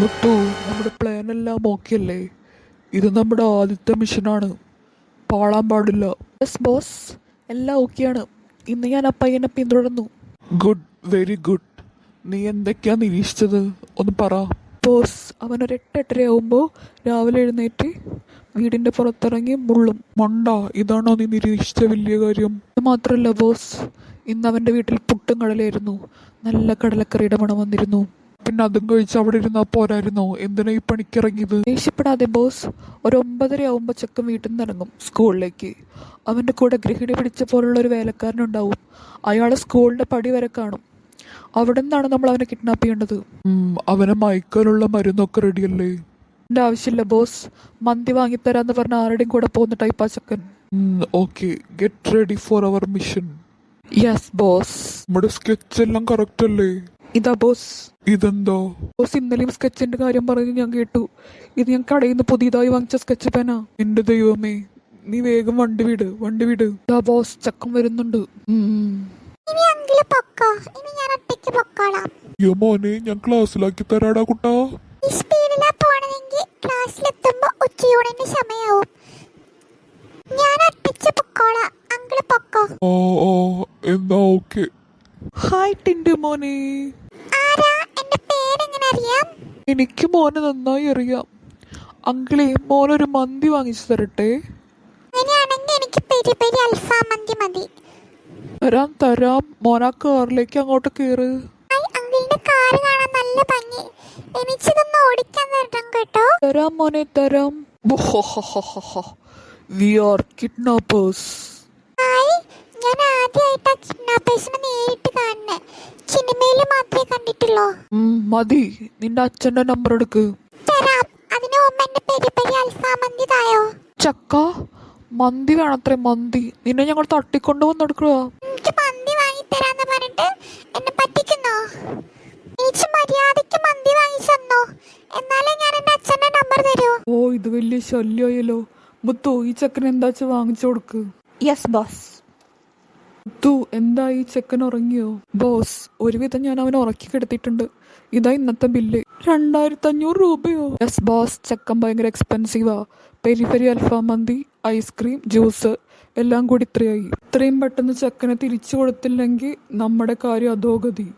മുത്തു, നമ്മുടെ പ്ലാൻ എല്ലാം ഓക്കെ അല്ലേ? ഇത് നമ്മുടെ ആദ്യത്തെ മിഷനാണ്, പാളാൻ പാടില്ല. യെസ് ബോസ്, എല്ലാം ഓക്കെയാണ്. ഇന്ന് ഞാൻ ആ പയ്യനെ പിന്തുടർന്നു. Good, very good. നീ എന്തൊക്കെയാ നിരീക്ഷിച്ചത്, ഒന്ന് പറ. ബോസ്, അവനൊരു 8-8:30 രാവിലെ എഴുന്നേറ്റ് വീടിൻ്റെ പുറത്തിറങ്ങി മുള്ളും. മണ്ട, ഇതാണോ നീ നിരീക്ഷിച്ച വലിയ കാര്യം? അത് മാത്രമല്ല ബോസ്, ഇന്ന് അവൻ്റെ വീട്ടിൽ പുട്ടും കടലായിരുന്നു. നല്ല കടലക്കറിയുടെ മണം വന്നിരുന്നു. പിന്നെ അതും കഴിച്ച് അവിടെ ഇരുന്നാ പോരായിരുന്നോ? എന്തിനാ ഈ പണിക്കിറങ്ങിയത്? ദേഷ്യപ്പെടാതെ ബോസ്. ഒരു 9:30 ചെക്കൻ വീട്ടിൽ നിന്ന് ഇറങ്ങും സ്കൂളിലേക്ക്. അവൻ്റെ കൂടെ ഗൃഹിണി പിടിച്ച പോലുള്ള ഒരു വേലക്കാരനുണ്ടാവും. അയാൾ സ്കൂളിൻ്റെ പടി വരെ കാണും. അവിടെ നിന്നാണ് നമ്മൾ അവനെ കിഡ്നാപ്പ് ചെയ്യേണ്ടത്. അവനെ മയക്കാനുള്ള മരുന്നൊക്കെ റെഡിയല്ലേ? എൻ്റെ ആവശ്യമില്ല ബോസ്. മന്തി വാങ്ങിത്തരാന്ന് പറഞ്ഞ ആരുടെയും കൂടെ പോകുന്ന ടൈപ്പാ ചെക്കൻ. Okay, get ready for our mission. Yes boss. നമ്മുടെ സ്കെച്ച് എല്ലാം കറക്റ്റ് അല്ലേ? ഇതാ ബോസ്. ഇതെന്താ? ബോസ്, ഇന്നലെയും സ്കെച്ചിന്റെ കാര്യം പറഞ്ഞ് ഞാൻ കേട്ടു. ഇത് ഞാൻ കടയിൽ നിന്ന് പുതിയതായി വാങ്ങിച്ച സ്കെച്ച് പേനാ. എന്റെ ദൈവമേ, നീ വേഗം വണ്ടി വിട്. ഇതാ ബോസ്, ചെക്കൻ വരുന്നുണ്ട്. യോ മോനെ, ഞാൻ ക്ലാസ്സിലാക്കി തരാടാ കുട്ടാ. എന്നാ ഓക്കെ. ഹായ് ടിൻഡു മോനെ. എനിക്ക് മോനെ നന്നായി അറിയാം. അങ്കിളെ, മോനൊരു മന്തി വാങ്ങിച്ചു തരട്ടെ? തരാം. മോനാ കാറിലേക്ക് അങ്ങോട്ട് കേറ്. തരാം മോനെ, തരാം. We are kidnappers. ഞാൻ ആദ്യമായിട്ടാ കിഡ്നാപ്പേഴ്സിനെ നേരിട്ട് കാണുന്നേ. സിനിമയിൽ മാത്രമേ കണ്ടിട്ടുള്ളൂ. മതി, നിന്റെ അച്ഛന്റെ നമ്പർ എടുക്ക്. തരാം. അതിനു മുമ്പ് എന്റെ പെരി പെരി അൽഫാം മന്തി തായോ. ചക്ക, മന്തി വേണത്രേ, മന്തി. നിന്നെ ഞങ്ങൾ തട്ടിക്കൊണ്ടു വന്നെടുക്കുക. എനിക്ക് മന്തി വാങ്ങി തരാന്ന് പറഞ്ഞിട്ട് എന്നെ പറ്റിക്കുന്നോ? എനിക്ക് മര്യാദയ്ക്ക് മന്തി വാങ്ങിച്ചു തന്നോ, എന്നാലേ ഞാൻ എന്റെ അച്ഛന്റെ നമ്പർ തരൂ. ഓ, ഇത് വലിയ ശല്യമായല്ലോ. മുത്തു, ഈ ചെക്കന് എന്താ വാങ്ങിച്ചു കൊടുക്ക്. Yes boss. മുത്തു, എന്താ ഈ ചെക്കൻ ഉറങ്ങിയോ? ബോസ്, ഒരുവിധം ഞാൻ അവനെ ഉറക്കി കിടത്തിയിട്ടുണ്ട്. ഇതാ ഇന്നത്തെ ബില്ല്. 2500 രൂപയോ? യെസ് ബോസ്, ചെക്കൻ ഭയങ്കര എക്സ്പെൻസീവാ. പെരി പെരി അൽഫാം മന്തി, ഐസ്ക്രീം, ജ്യൂസ് എല്ലാം കൂടി ഇത്രയായി. ഇത്രയും പെട്ടെന്ന് ചെക്കനെ തിരിച്ചു കൊടുത്തില്ലെങ്കിൽ നമ്മുടെ കാര്യം അധോഗതി.